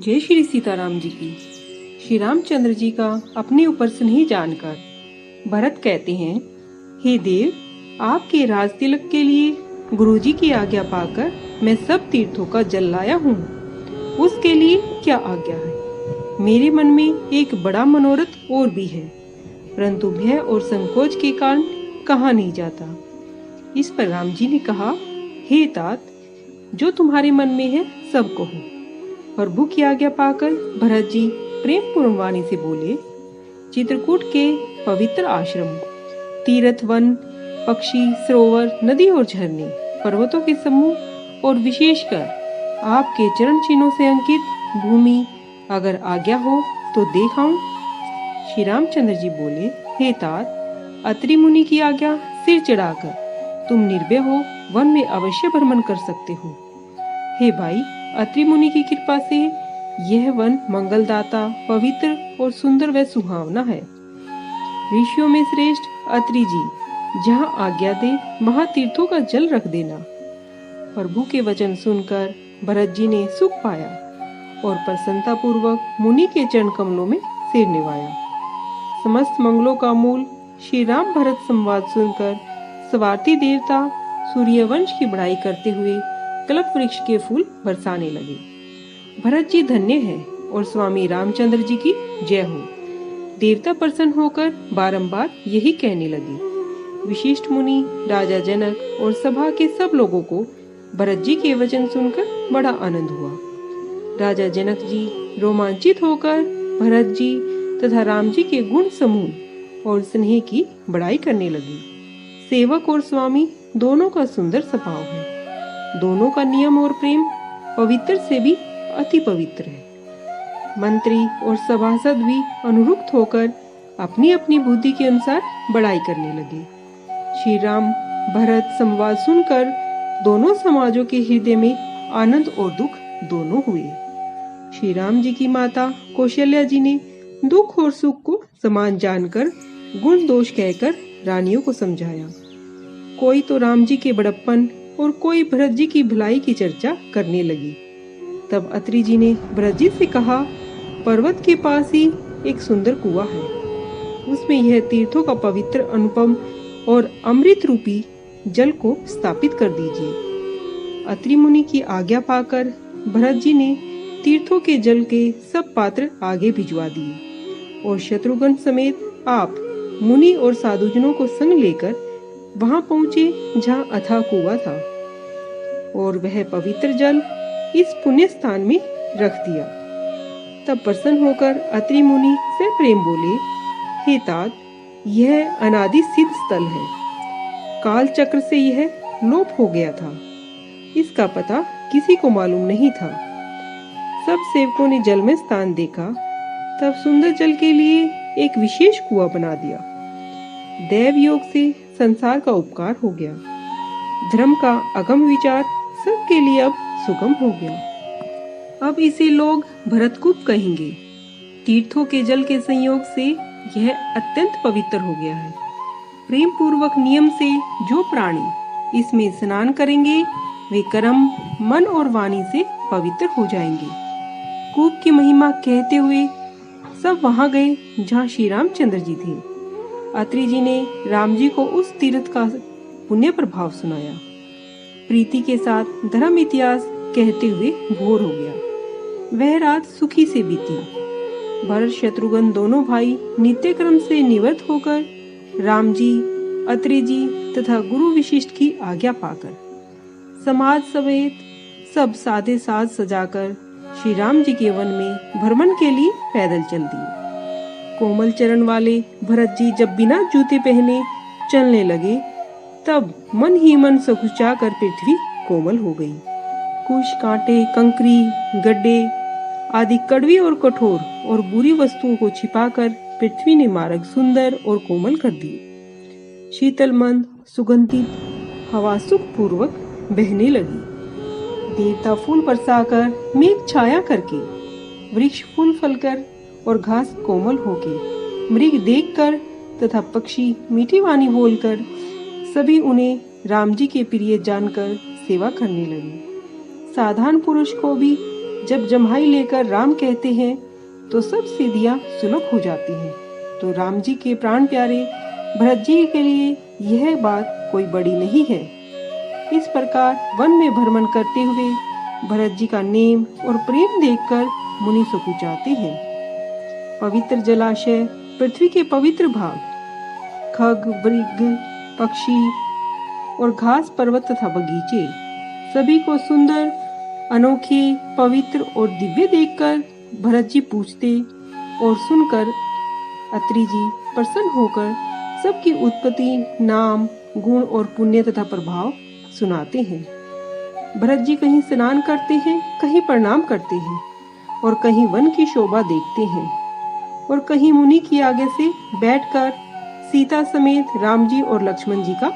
जय श्री सीताराम जी की। श्री रामचंद्र जी का अपने ऊपर स्नेह जानकर भरत कहते हैं, हे देव, आपके राज तिलक के लिए गुरुजी की आज्ञा पाकर मैं सब तीर्थों का जल लाया हूँ। उसके लिए क्या आज्ञा है? मेरे मन में एक बड़ा मनोरथ और भी है, परंतु भय और संकोच के कारण कहा नहीं जाता। इस पर राम जी ने कहा, हे तात, जो तुम्हारे मन में है सब कहो। प्रभु की आज्ञा पाकर भरत जी प्रेम पूर्ण वाणी से बोले, चित्रकूट के पवित्र आश्रम, तीर्थ, वन, पक्षी, सरोवर, नदी और झरने, पर्वतों के समूह और विशेषकर आपके चरण चिन्हों से अंकित भूमि अगर आज्ञा हो तो देखाऊं। श्री रामचंद्र जी बोले, हे तात, अत्रि मुनि की आज्ञा सिर चढ़ाकर तुम निर्भय हो वन में अवश्य भ्रमण कर सकते हो। हे भाई, अत्रि मुनि की कृपा से यह वन मंगलदाता, पवित्र और सुंदर व सुहावना है। ऋषियों में श्रेष्ठ अत्रि जी जहाँ आज्ञा दे वहाँ तीर्थों का जल रख देना। प्रभु के वचन सुनकर भरत जी ने सुख पाया और प्रसन्नता पूर्वक मुनि के चरण कमलों में सिर निवाया। समस्त मंगलों का मूल श्री राम भरत संवाद सुनकर स्वार्थी देवता सूर्यवंश की बढ़ाई करते हुए कल्प वृक्ष के फूल बरसाने लगे। भरत जी धन्य है और स्वामी रामचंद्र जी की जय हो। देवता प्रसन्न होकर बारंबार यही कहने लगे। विशिष्ट मुनि, राजा जनक और सभा के सब लोगों को भरत जी के वचन सुनकर बड़ा आनंद हुआ। राजा जनक जी रोमांचित होकर भरत जी तथा राम जी के गुण समूह और स्नेह की बड़ाई करने लगे। सेवक और स्वामी दोनों का सुंदर स्वभाव है। दोनों का नियम और प्रेम पवित्र से भी अति पवित्र है। मंत्री और सभासद भी अनुरुक्त होकर अपनी अपनी बुद्धि के अनुसार बड़ाई करने लगे। श्री राम भरत संवाद सुनकर दोनों समाजों के हृदय में आनंद और दुख दोनों हुए। श्री राम जी की माता कौशल्या जी ने दुख और सुख को समान जानकर गुण दोष कहकर रानियों को समझाया। कोई तो राम जी के बड़प्पन और कोई भरत जी की भलाई की चर्चा करने लगी। तब अत्रि जी ने भरत जी से कहा, पर्वत के पास ही एक सुंदर कुआं है, उसमें यह तीर्थों का पवित्र अनुपम और अमृत रूपी जल को स्थापित कर दीजिए। अत्रि मुनि की आज्ञा पाकर भरत जी ने तीर्थों के जल के सब पात्र आगे भिजवा दिए और शत्रुघ्न समेत आप मुनि और साधुजनों को संग लेकर वहां पहुंचे जहां अथाह कुआं था और वह पवित्र जल इस पुण्य स्थान में रख दिया। तब प्रसन्न होकर अत्रि मुनि से प्रेम बोले, हे तात, यह अनादि सिद्ध स्थल है। काल चक्र से यह लोप हो गया था। इसका पता किसी को मालूम नहीं था। सब सेवकों ने जल में स्थान देखा, तब सुंदर जल के लिए एक विशेष कुआं बना दिया। देव योग से संसार का उपकार हो गया। धर्म का अगम विचार सबके लिए अब सुगम हो गया। अब इसे लोग भरतकूप कहेंगे। तीर्थों के जल के संयोग से यह अत्यंत पवित्र हो गया है। प्रेम पूर्वक नियम से जो प्राणी इसमें स्नान करेंगे वे कर्म, मन और वाणी से पवित्र हो जाएंगे। कूप की महिमा कहते हुए सब वहां गए जहां श्री रामचंद्र जी थे। अत्रि जी ने राम जी को उस तीर्थ का पुण्य प्रभाव सुनाया। प्रीति के साथ धर्म इतिहास कहते हुए भोर हो गया। वह रात सुखी से बीती। भरत शत्रुघ्न दोनों भाई नित्य क्रम से निवृत्त होकर राम जी, अत्रि जी तथा गुरु विशिष्ट की आज्ञा पाकर समाज समेत सब सादे साज सजाकर श्री राम जी के वन में भ्रमण के लिए पैदल चल दिए। कोमल चरण वाले भरत जी जब बिना जूते पहने चलने लगे, तब मन ही मन सकुचा कर पृथ्वी कोमल हो गई। कुश, कांटे, कंकरी, गड्ढे आदि कड़वी और कठोर और बुरी वस्तुओं को छिपाकर पृथ्वी ने मार्ग सुंदर और कोमल कर दिए। शीतल मंद सुगंधित हवा सुख पूर्वक बहने लगी। देवता फूल बरसाकर, मेघ छाया करके, वृक्ष फूल फलकर और घास कोमल होके, मृग देखकर तथा पक्षी मीठी वाणी बोलकर सभी उन्हें राम जी के प्रिय जानकर सेवा करने लगे। साधारण पुरुष को भी जब जम्हाई लेकर राम कहते हैं तो सब सिद्धियां सुलभ हो जाती हैं। तो राम जी के प्राण प्यारे भरत जी के लिए यह बात कोई बड़ी नहीं है। इस प्रकार वन में भ्रमण करते हुए भरत जी का नेम और प्रेम देखकर मुनि सकुचाते हैं। पवित्र जलाशय, पृथ्वी के पवित्र भाग, खग, मृग, पक्षी और घास, पर्वत तथा बगीचे सभी को सुंदर, अनोखे, पवित्र और दिव्य देखकर भरत जी पूछते और सुनकर अत्रि जी प्रसन्न होकर सबकी उत्पत्ति, नाम, गुण और पुण्य तथा प्रभाव सुनाते हैं। भरत जी कहीं स्नान करते हैं, कहीं प्रणाम करते हैं और कहीं वन की शोभा देखते हैं और कहीं मुनि की आज्ञा से बैठकर सीता समेत राम जी और लक्ष्मण जी का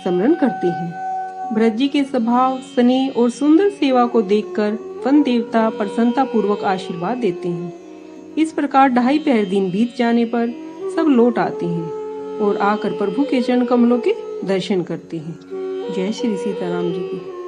स्मरण करते हैं। भरत जी के स्वभाव, स्नेह और सुंदर सेवा को देखकर वन देवता प्रसन्नता पूर्वक आशीर्वाद देते हैं। इस प्रकार 2.5 दिन बीत जाने पर सब लौट आते हैं और आकर प्रभु के चरण कमलों के दर्शन करते हैं। जय श्री सीताराम जी की।